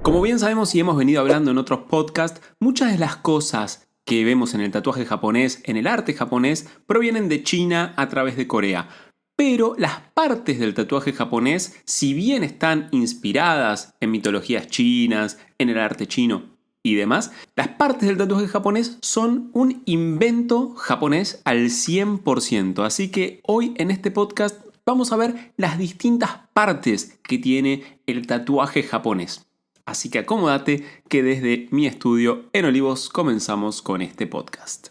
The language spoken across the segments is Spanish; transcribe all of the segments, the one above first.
Como bien sabemos y hemos venido hablando en otros podcasts, muchas de las cosas que vemos en el tatuaje japonés, en el arte japonés, provienen de China a través de Corea. Pero las partes del tatuaje japonés, si bien están inspiradas en mitologías chinas, en el arte chino y demás, las partes del tatuaje japonés son un invento japonés al 100%. Así que hoy en este podcast vamos a ver las distintas partes que tiene el tatuaje japonés. Así que acomódate que desde mi estudio en Olivos comenzamos con este podcast.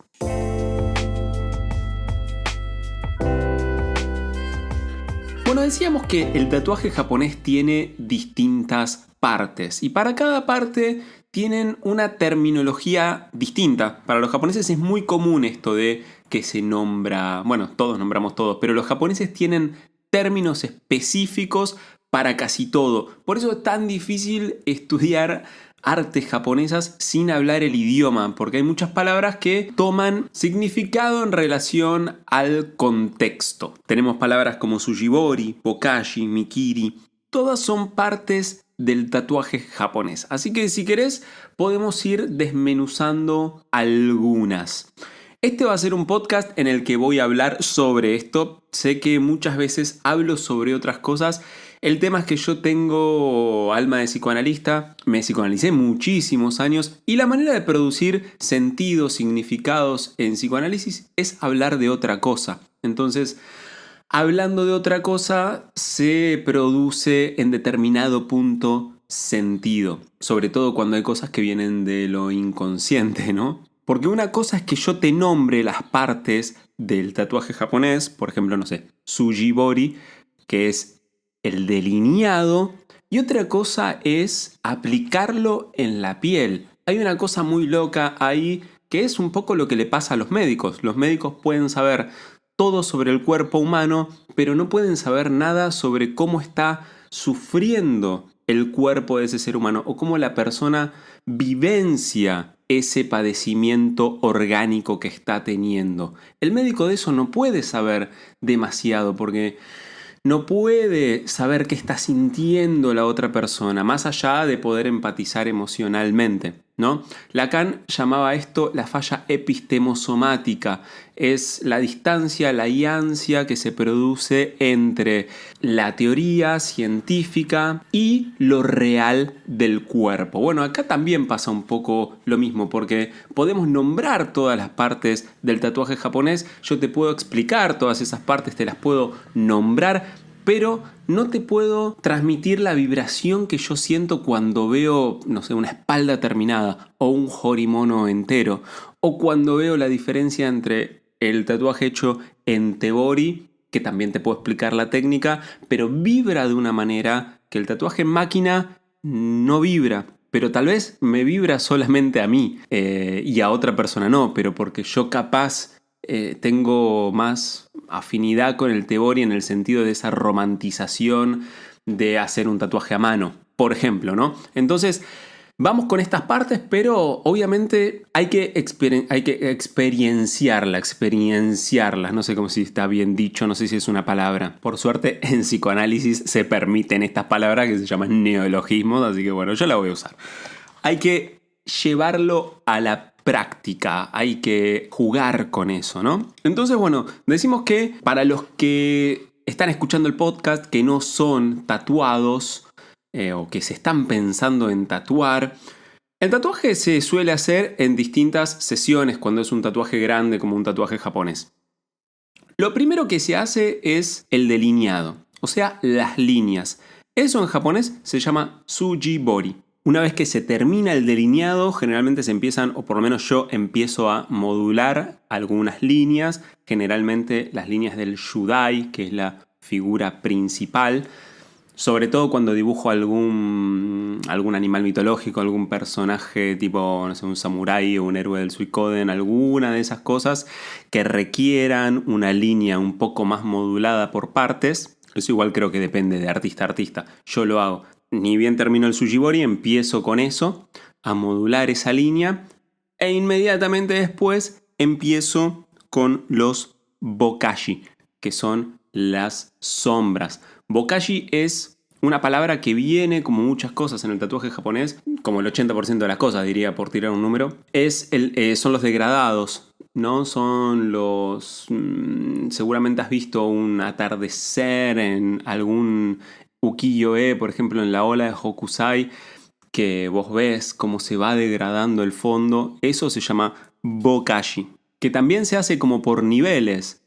Bueno, decíamos que el tatuaje japonés tiene distintas partes y para cada parte tienen una terminología distinta. Para los japoneses es muy común esto de que se nombra, bueno, todos nombramos todos, pero los japoneses tienen términos específicos para casi todo. Por eso es tan difícil estudiar artes japonesas sin hablar el idioma, porque hay muchas palabras que toman significado en relación al contexto. Tenemos palabras como sujibori, bokashi, mikiri, todas son partes del tatuaje japonés. Así que si querés podemos ir desmenuzando algunas. Este va a ser un podcast en el que voy a hablar sobre esto. Sé que muchas veces hablo sobre otras cosas. El tema es que yo tengo alma de psicoanalista, me psicoanalicé muchísimos años y la manera de producir sentidos, significados en psicoanálisis es hablar de otra cosa. Entonces, hablando de otra cosa se produce en determinado punto sentido, sobre todo cuando hay cosas que vienen de lo inconsciente, ¿no? Porque una cosa es que yo te nombre las partes del tatuaje japonés, por ejemplo, no sé, sujibori, que es el delineado, y otra cosa es aplicarlo en la piel. Hay una cosa muy loca ahí que es un poco lo que le pasa a los médicos. Los médicos pueden saber todo sobre el cuerpo humano, pero no pueden saber nada sobre cómo está sufriendo el cuerpo de ese ser humano o cómo la persona vivencia ese padecimiento orgánico que está teniendo. El médico de eso no puede saber demasiado porque no puede saber qué está sintiendo la otra persona, más allá de poder empatizar emocionalmente, ¿no? Lacan llamaba esto la falla epistemosomática. Es la distancia, la iancia que se produce entre la teoría científica y lo real del cuerpo. Bueno, acá también pasa un poco lo mismo, porque podemos nombrar todas las partes del tatuaje japonés, yo te puedo explicar todas esas partes, te las puedo nombrar, pero no te puedo transmitir la vibración que yo siento cuando veo, no sé, una espalda terminada o un horimono entero, o cuando veo la diferencia entre el tatuaje hecho en tebori, que también te puedo explicar la técnica, pero vibra de una manera que el tatuaje en máquina no vibra. Pero tal vez me vibra solamente a mí y a otra persona no, pero porque yo capaz tengo más afinidad con el tebori en el sentido de esa romantización de hacer un tatuaje a mano, por ejemplo, ¿no? Entonces, vamos con estas partes, pero obviamente hay que experienciarlas. No sé cómo si está bien dicho, no sé si es una palabra. Por suerte, en psicoanálisis se permiten estas palabras que se llaman neologismos, así que bueno, yo la voy a usar. Hay que llevarlo a la práctica, hay que jugar con eso, ¿no? Entonces, bueno, decimos que para los que están escuchando el podcast, que no son tatuados o que se están pensando en tatuar, el tatuaje se suele hacer en distintas sesiones cuando es un tatuaje grande como un tatuaje japonés. Lo primero que se hace es el delineado, o sea, las líneas. Eso en japonés se llama sujibori. Una vez que se termina el delineado, generalmente se empiezan, o por lo menos yo empiezo a modular algunas líneas, generalmente las líneas del Shudai, que es la figura principal, sobre todo cuando dibujo algún animal mitológico, algún personaje tipo, no sé, un samurái o un héroe del Suikoden, alguna de esas cosas que requieran una línea un poco más modulada por partes. Eso igual creo que depende de artista a artista. Yo lo hago. Ni bien termino el sujibori, empiezo con eso, a modular esa línea e inmediatamente después empiezo con los bokashi, que son las sombras. Bokashi es una palabra que viene, como muchas cosas en el tatuaje japonés, como el 80% de las cosas, diría, por tirar un número, son los degradados, ¿no? Son los... seguramente has visto un atardecer en algún ukiyo-e, por ejemplo, en la ola de Hokusai, que vos ves cómo se va degradando el fondo. Eso se llama bokashi, que también se hace como por niveles.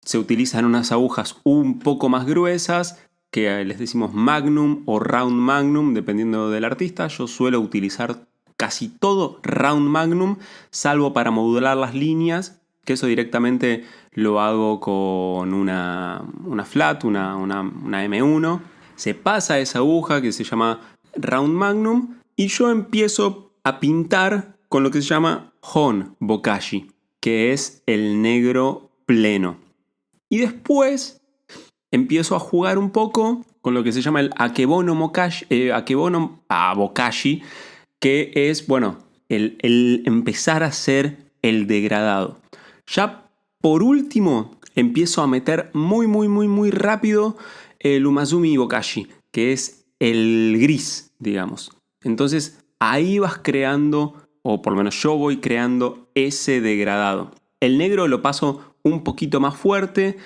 Se utilizan unas agujas un poco más gruesas, que les decimos magnum o round magnum, dependiendo del artista. Yo suelo utilizar casi todo round magnum, salvo para modular las líneas, que eso directamente lo hago con una flat, una M1. Se pasa esa aguja que se llama round magnum y yo empiezo a pintar con lo que se llama hon bokashi, que es el negro pleno. Y después empiezo a jugar un poco con lo que se llama el akebono bokashi, que es, bueno, el empezar a hacer el degradado. Ya por último empiezo a meter muy rápido el umazumi bokashi, que es el gris, digamos. Entonces ahí vas creando, o por lo menos yo voy creando ese degradado. El negro lo paso un poquito más fuerte,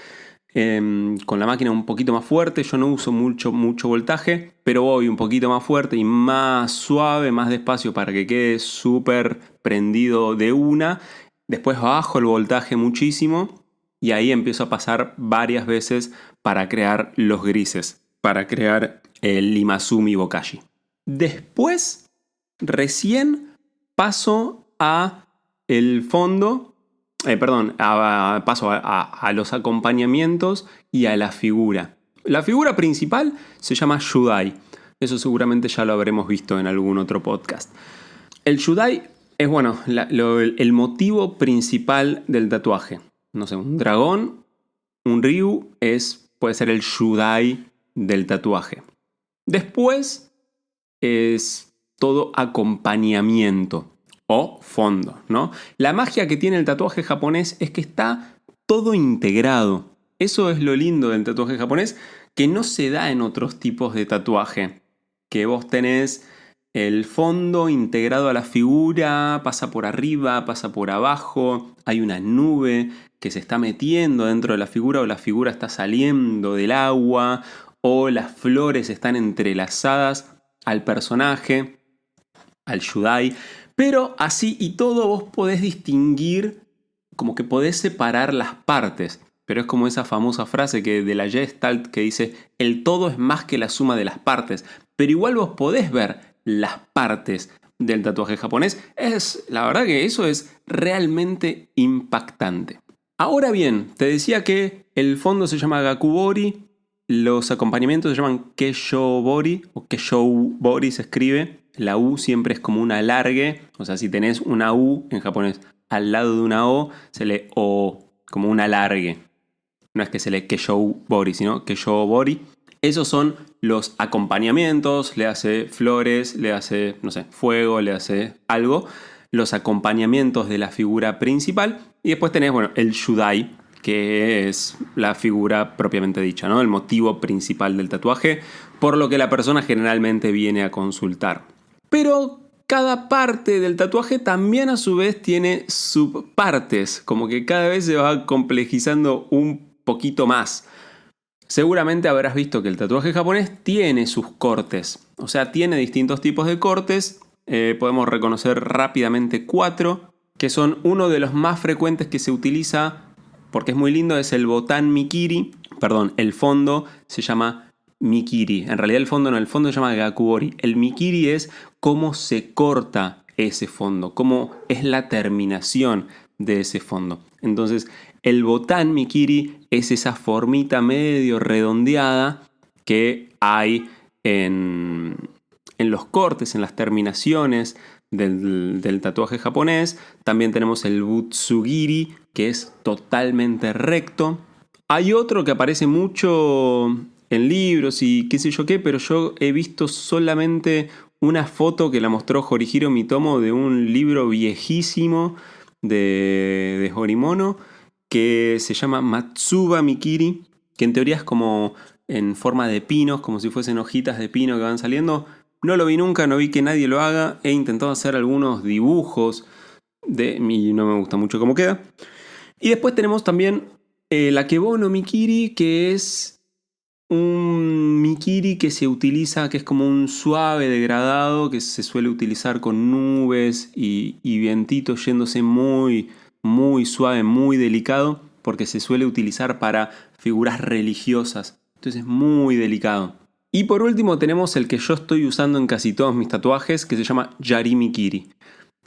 con la máquina un poquito más fuerte. Yo no uso mucho voltaje, pero voy un poquito más fuerte y más suave, más despacio para que quede súper prendido de una. Después bajo el voltaje muchísimo y ahí empiezo a pasar varias veces para crear los grises, para crear el Imazumi Bokashi. Después, recién paso a el fondo, paso a los acompañamientos y a la figura. La figura principal se llama Shudai. Eso seguramente ya lo habremos visto en algún otro podcast. El Shudai es, bueno, el motivo principal del tatuaje. No sé, un dragón, un Ryu, puede ser el Shudai del tatuaje. Después es todo acompañamiento o fondo, ¿no? La magia que tiene el tatuaje japonés es que está todo integrado. Eso es lo lindo del tatuaje japonés, que no se da en otros tipos de tatuaje. Que vos tenés el fondo integrado a la figura, pasa por arriba, pasa por abajo, hay una nube que se está metiendo dentro de la figura o la figura está saliendo del agua o las flores están entrelazadas al personaje, al Shudai. Pero así y todo vos podés distinguir, como que podés separar las partes. Pero es como esa famosa frase de la Gestalt que dice: el todo es más que la suma de las partes. Pero igual vos podés ver las partes del tatuaje japonés. La verdad que eso es realmente impactante. Ahora bien, te decía que el fondo se llama Gakubori, los acompañamientos se llaman Keshobori o Keshoubori se escribe. La U siempre es como una alargue, o sea, si tenés una U en japonés al lado de una O, se lee O, como una alargue. No es que se lee Keshoubori, sino Keshobori. Esos son los acompañamientos, le hace flores, le hace, no sé, fuego, le hace algo. Los acompañamientos de la figura principal. Y después tenés, bueno, el Shudai, que es la figura propiamente dicha, ¿no? El motivo principal del tatuaje, por lo que la persona generalmente viene a consultar. Pero cada parte del tatuaje también a su vez tiene subpartes, como que cada vez se va complejizando un poquito más. Seguramente habrás visto que el tatuaje japonés tiene sus cortes, o sea, tiene distintos tipos de cortes. Podemos reconocer rápidamente 4, que son uno de los más frecuentes que se utiliza, porque es muy lindo, es el botan mikiri. Perdón, el fondo se llama mikiri. En realidad el fondo se llama gakubori. El mikiri es cómo se corta ese fondo, cómo es la terminación de ese fondo. Entonces, el botan mikiri es esa formita medio redondeada que hay en los cortes, en las terminaciones del tatuaje japonés. También tenemos el butsugiri, que es totalmente recto. Hay otro que aparece mucho en libros y qué sé yo qué, pero yo he visto solamente una foto que la mostró Horihiro Mitomo de un libro viejísimo de Horimono que se llama Matsuba Mikiri, que en teoría es como en forma de pinos, como si fuesen hojitas de pino que van saliendo. No lo vi nunca, no vi que nadie lo haga. He intentado hacer algunos dibujos y no me gusta mucho cómo queda. Y después tenemos también el Akebono Mikiri, que es un Mikiri que se utiliza, que es como un suave degradado, que se suele utilizar con nubes y vientito yéndose muy, muy suave, muy delicado, porque se suele utilizar para figuras religiosas. Entonces es muy delicado. Y por último tenemos el que yo estoy usando en casi todos mis tatuajes, que se llama Yari Mikiri,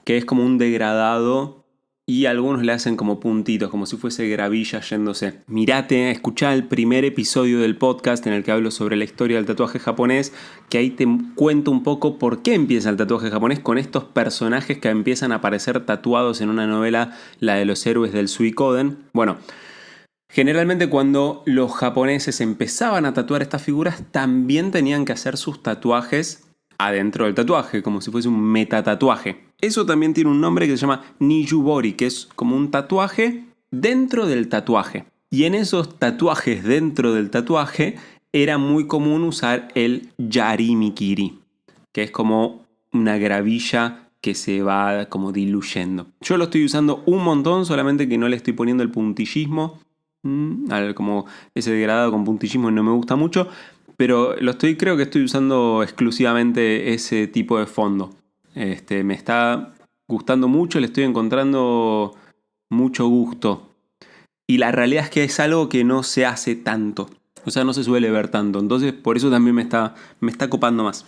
que es como un degradado y algunos le hacen como puntitos, como si fuese gravilla yéndose. Mirate, escuchá el primer episodio del podcast en el que hablo sobre la historia del tatuaje japonés, que ahí te cuento un poco por qué empieza el tatuaje japonés con estos personajes que empiezan a aparecer tatuados en una novela, la de los héroes del Suikoden. Bueno, generalmente cuando los japoneses empezaban a tatuar estas figuras, también tenían que hacer sus tatuajes adentro del tatuaje, como si fuese un metatatuaje. Eso también tiene un nombre que se llama Nijubori, que es como un tatuaje dentro del tatuaje. Y en esos tatuajes dentro del tatuaje era muy común usar el Yari Mikiri, que es como una gravilla que se va como diluyendo. Yo lo estoy usando un montón, solamente que no le estoy poniendo el puntillismo. Como ese degradado con puntillismo no me gusta mucho, pero creo que estoy usando exclusivamente ese tipo de fondo. Me está gustando mucho, le estoy encontrando mucho gusto. Y la realidad es que es algo que no se hace tanto. O sea, no se suele ver tanto. Entonces, por eso también me está copando más.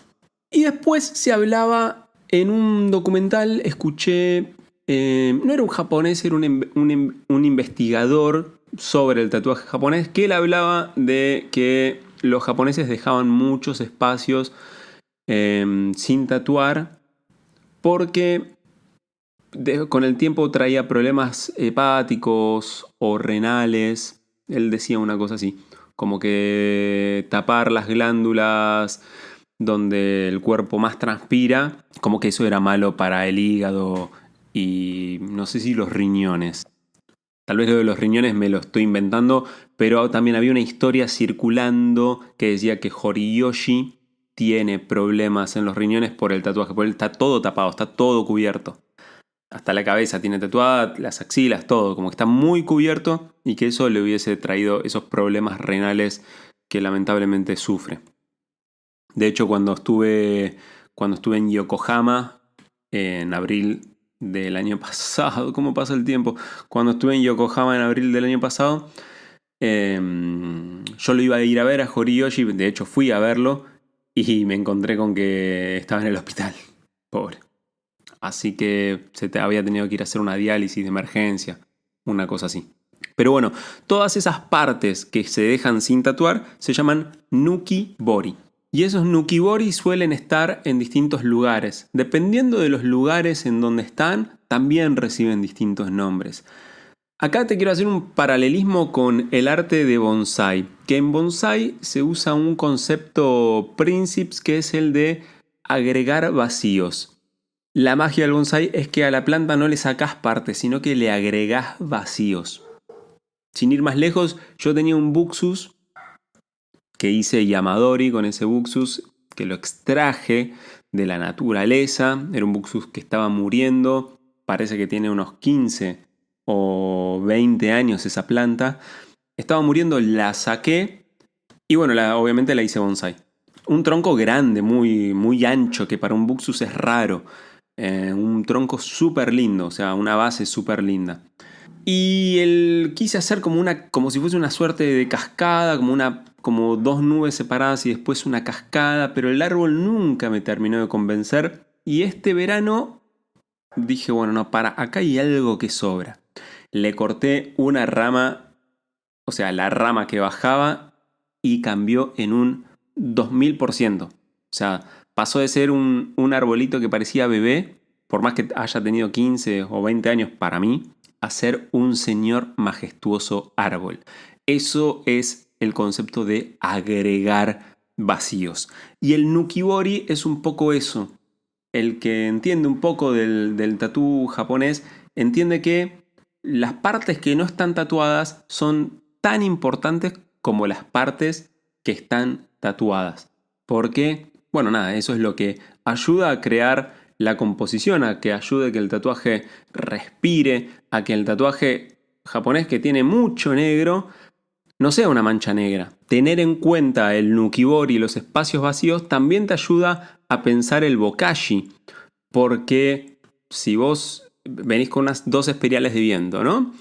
Y después se hablaba en un documental, escuché. No era un japonés, era un investigador sobre el tatuaje japonés, que él hablaba de que los japoneses dejaban muchos espacios sin tatuar porque con el tiempo traía problemas hepáticos o renales. Él decía una cosa así, como que tapar las glándulas donde el cuerpo más transpira, como que eso era malo para el hígado y no sé si los riñones. Tal vez lo de los riñones me lo estoy inventando, pero también había una historia circulando que decía que Horiyoshi tiene problemas en los riñones por el tatuaje, porque él está todo tapado, está todo cubierto. Hasta la cabeza tiene tatuada, las axilas, todo, como que está muy cubierto y que eso le hubiese traído esos problemas renales que lamentablemente sufre. De hecho, cuando estuve en Yokohama en abril del año pasado, ¿cómo pasa el tiempo? Cuando estuve en Yokohama en abril del año pasado, yo lo iba a ir a ver a Horiyoshi, de hecho fui a verlo y me encontré con que estaba en el hospital, pobre. Así que había tenido que ir a hacer una diálisis de emergencia, una cosa así. Pero bueno, todas esas partes que se dejan sin tatuar se llaman Nukibori. Y esos Nukibori suelen estar en distintos lugares. Dependiendo de los lugares en donde están, también reciben distintos nombres. Acá te quiero hacer un paralelismo con el arte de bonsai. Que en bonsai se usa un concepto Princips que es el de agregar vacíos. La magia del bonsai es que a la planta no le sacás partes, sino que le agregás vacíos. Sin ir más lejos, yo tenía un buxus que hice Yamadori con ese buxus, que lo extraje de la naturaleza. Era un buxus que estaba muriendo, parece que tiene unos 15 o 20 años esa planta. Estaba muriendo, la saqué y bueno, obviamente la hice bonsai. Un tronco grande, muy, muy ancho, que para un buxus es raro. Un tronco súper lindo, o sea, una base súper linda. Y quise hacer como si fuese una suerte de cascada, como dos nubes separadas y después una cascada, pero el árbol nunca me terminó de convencer. Y este verano dije, bueno, no, acá hay algo que sobra. Le corté una rama, o sea, la rama que bajaba y cambió en un 2000%. O sea, pasó de ser un arbolito que parecía bebé, por más que haya tenido 15 o 20 años para mí, a ser un señor majestuoso árbol. Eso es el concepto de agregar vacíos. Y el Nukibori es un poco eso. El que entiende un poco del tatú japonés entiende que las partes que no están tatuadas son tan importantes como las partes que están tatuadas. Porque, bueno, nada, eso es lo que ayuda a crear la composición, a que ayude a que el tatuaje respire, a que el tatuaje japonés que tiene mucho negro no sea una mancha negra. Tener en cuenta el nukibori y los espacios vacíos también te ayuda a pensar el bokashi, porque si vos venís con unas 2 espirales de viento, ¿no?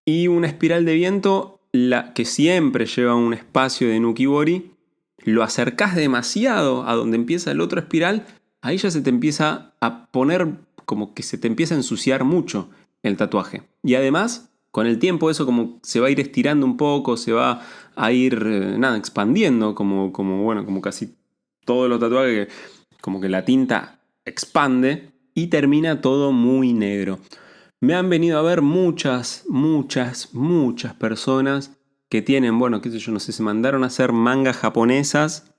Y una espiral de viento, la que siempre lleva un espacio de nukibori, lo acercás demasiado a donde empieza el otro espiral, ahí ya se te empieza a poner como que se te empieza a ensuciar mucho el tatuaje. Y además, con el tiempo eso como se va a ir estirando un poco, se va a ir expandiendo, como casi todos los tatuajes, como que la tinta expande y termina todo muy negro. Me han venido a ver muchas personas que tienen, qué sé yo, no sé, se mandaron a hacer mangas japonesas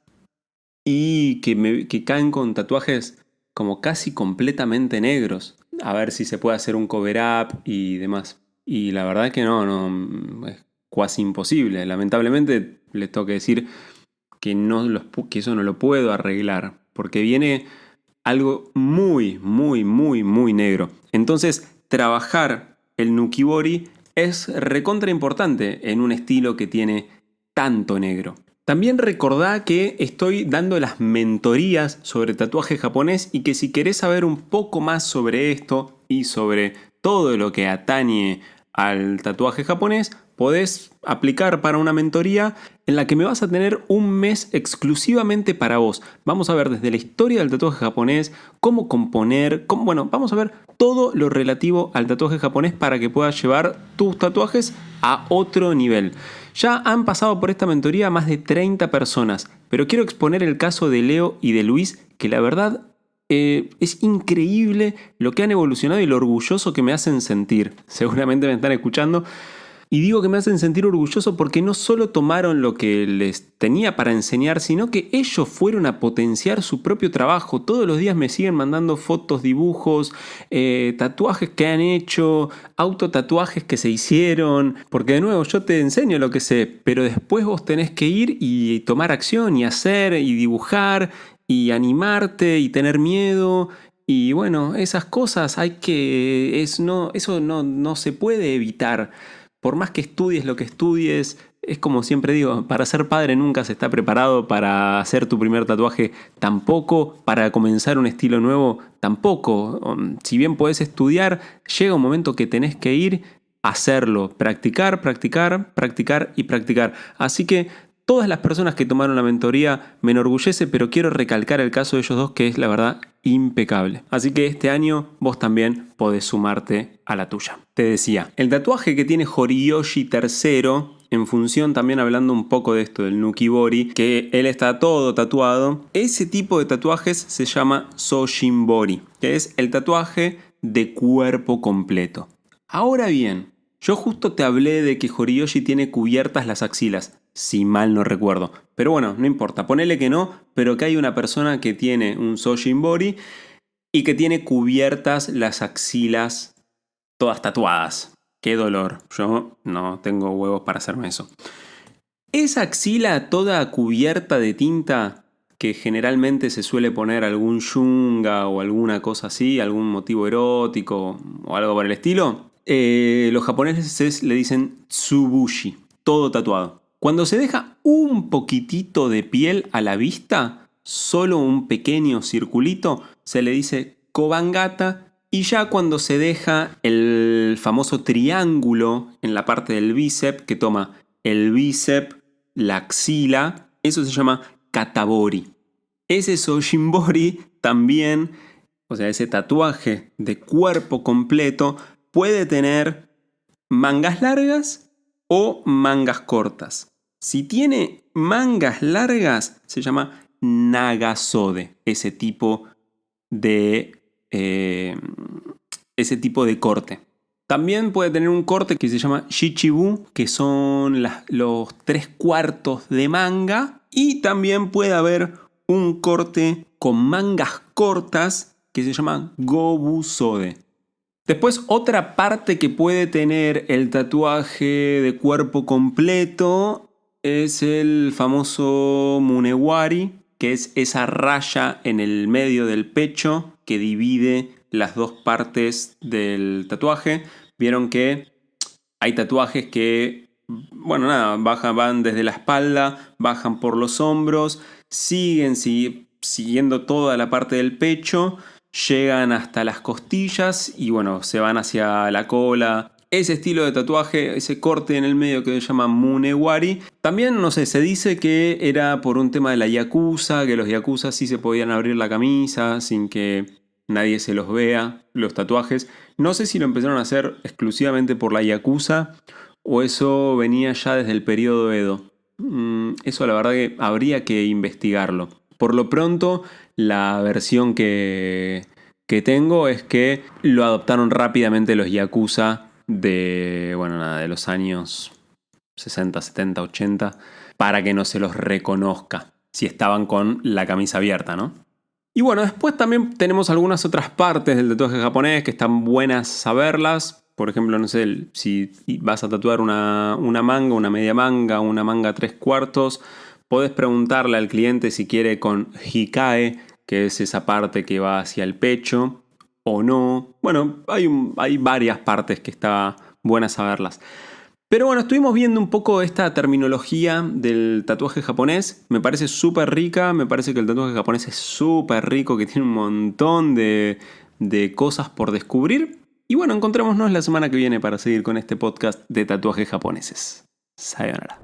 y que caen con tatuajes como casi completamente negros. A ver si se puede hacer un cover-up y demás. Y la verdad que no, es casi imposible. Lamentablemente les tengo que decir que eso no lo puedo arreglar, porque viene algo muy negro. Entonces, trabajar el nukibori es recontra importante en un estilo que tiene tanto negro. También recordá que estoy dando las mentorías sobre tatuaje japonés y que si querés saber un poco más sobre esto y sobre todo lo que atañe al tatuaje japonés, podés aplicar para una mentoría en la que me vas a tener un mes exclusivamente para vos. Vamos a ver desde la historia del tatuaje japonés, cómo componer, vamos a ver todo lo relativo al tatuaje japonés para que puedas llevar tus tatuajes a otro nivel. Ya han pasado por esta mentoría más de 30 personas, pero quiero exponer el caso de Leo y de Luis, que la verdad es increíble lo que han evolucionado y lo orgulloso que me hacen sentir. Seguramente me están escuchando. Y digo que me hacen sentir orgulloso porque no solo tomaron lo que les tenía para enseñar, sino que ellos fueron a potenciar su propio trabajo. Todos los días me siguen mandando fotos, dibujos, tatuajes que han hecho, autotatuajes que se hicieron. Porque de nuevo, yo te enseño lo que sé, pero después vos tenés que ir y tomar acción y hacer y dibujar y animarte y tener miedo. Y bueno, esas cosas eso no se puede evitar. Por más que estudies lo que estudies, es como siempre digo, para ser padre nunca se está preparado, para hacer tu primer tatuaje tampoco, para comenzar un estilo nuevo tampoco. Si bien podés estudiar, llega un momento que tenés que ir a hacerlo, practicar y practicar. Así que todas las personas que tomaron la mentoría me enorgullece, pero quiero recalcar el caso de ellos dos que es la verdad impecable. Así que este año vos también podés sumarte a la tuya. Te decía, el tatuaje que tiene Horiyoshi III, en función también hablando un poco de esto del nukibori, que él está todo tatuado, ese tipo de tatuajes se llama Sojinbori, que es el tatuaje de cuerpo completo. Ahora bien, yo justo te hablé de que Horiyoshi tiene cubiertas las axilas, si mal no recuerdo. Pero bueno, no importa, ponele que no, pero que hay una persona que tiene un Sojinbori y que tiene cubiertas las axilas todas tatuadas. ¡Qué dolor! Yo no tengo huevos para hacerme eso. Esa axila toda cubierta de tinta, que generalmente se suele poner algún yunga o alguna cosa así, algún motivo erótico o algo por el estilo, los japoneses le dicen tsubushi, todo tatuado. Cuando se deja un poquitito de piel a la vista, solo un pequeño circulito, se le dice kobangata. Y ya cuando se deja el famoso triángulo en la parte del bíceps, que toma el bíceps, la axila, eso se llama katabori. Ese Sojinbori también, o sea, ese tatuaje de cuerpo completo, puede tener mangas largas o mangas cortas. Si tiene mangas largas, se llama nagasode, ese tipo de corte. También puede tener un corte que se llama shichibu, que son los 3/4 de manga. Y también puede haber un corte con mangas cortas que se llama gobusode. Después, otra parte que puede tener el tatuaje de cuerpo completo es el famoso Munewari, que es esa raya en el medio del pecho que divide las dos partes del tatuaje. Vieron que hay tatuajes que, bueno, nada, van desde la espalda, bajan por los hombros, siguen siguiendo toda la parte del pecho, llegan hasta las costillas y bueno, se van hacia la cola. Ese estilo de tatuaje, ese corte en el medio que se llama Munewari. También, no sé, se dice que era por un tema de la yakuza, que los yakuza sí se podían abrir la camisa sin que nadie se los vea, los tatuajes. No sé si lo empezaron a hacer exclusivamente por la yakuza o eso venía ya desde el periodo Edo. Eso la verdad que habría que investigarlo. Por lo pronto, la versión que tengo es que lo adoptaron rápidamente los yakuza de, bueno, nada, de los años 60, 70, 80 para que no se los reconozca si estaban con la camisa abierta, ¿no? Y bueno, después también tenemos algunas otras partes del tatuaje japonés que están buenas saberlas. Por ejemplo, no sé, si vas a tatuar una manga, una media manga, una manga 3/4, podés preguntarle al cliente si quiere con hikae, que es esa parte que va hacia el pecho, o no. Bueno, hay varias partes que está buenas saberlas. Pero bueno, estuvimos viendo un poco esta terminología del tatuaje japonés. Me parece súper rica, me parece que el tatuaje japonés es súper rico, que tiene un montón de cosas por descubrir. Y bueno, encontrémonos la semana que viene para seguir con este podcast de tatuajes japoneses. Sayonara.